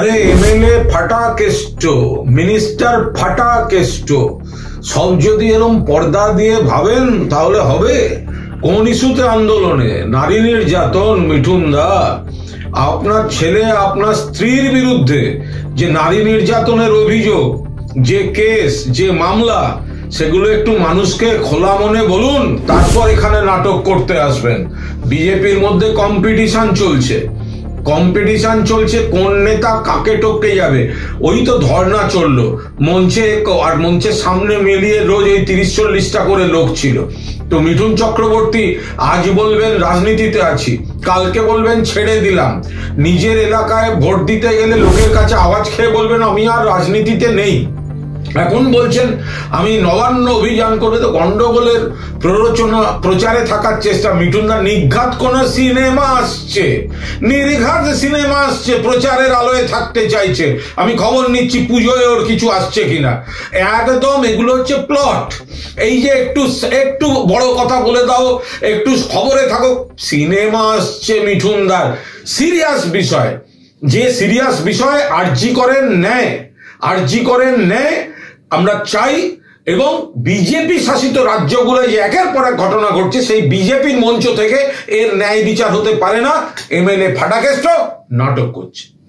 আরে এমএলএ ফাটা কেষ্ট, মিনিস্টার ফাটা কেষ্ট, সব যদি এরকম পর্দা দিয়ে ভাবেন তাহলে হবে। কোন ইস্যুতে আন্দোলনে? নারী নির্যাতন। মিঠুন দা, আপনার ছেলে আপনার স্ত্রীর বিরুদ্ধে যে নারী নির্যাতনের অভিযোগ, যে কেস, যে মামলা, সেগুলো একটু মানুষকে খোলা মনে বলুন, তারপর এখানে নাটক করতে আসবেন। বিজেপির মধ্যে কম্পিটিশন চলছে কোন নেতা কাকে টপকে যাবে। ওই তো ধর্ণা চললো মঞ্চে, আর মঞ্চের সামনে মিলিয়ে রোজ ওই 30-40টা করে লোক ছিল। তো মিঠুন চক্রবর্তী আজ বলবেন রাজনীতিতে আছি, কালকে বলবেন ছেড়ে দিলাম। নিজের এলাকায় ভোট দিতে গেলে লোকের কাছে আওয়াজ খেয়ে বলবেন আমি আর রাজনীতিতে নেই। এখন বলছেন আমি নবান্ন অভিযান করবে। তো গন্ডগোলের প্রচারে থাকার চেষ্টা। মিঠুনদা, নির্ঘাত কোন সিনেমা আসছে, প্রচারের আলোয় থাকতে চাইছে। আমি খবর নিচ্ছি পুজোয় ওর কিছু আসছে কিনা। একদম এগুলো হচ্ছে প্লট। এই যে একটু বড় কথা বলে দাও, একটু খবরে থাকো, সিনেমা আসছে মিঠুনদার। সিরিয়াস বিষয়, যে সিরিয়াস বিষয় আরজি করেন ন্যায় আমরা চাই। এবং বিজেপি শাসিত রাজ্যগুলো যে একের পর এক ঘটনা ঘটছে, সেই বিজেপির মঞ্চ থেকে এর ন্যায় বিচার হতে পারে না। এমএলএ ফাটা কেষ্ট নাটক করছে।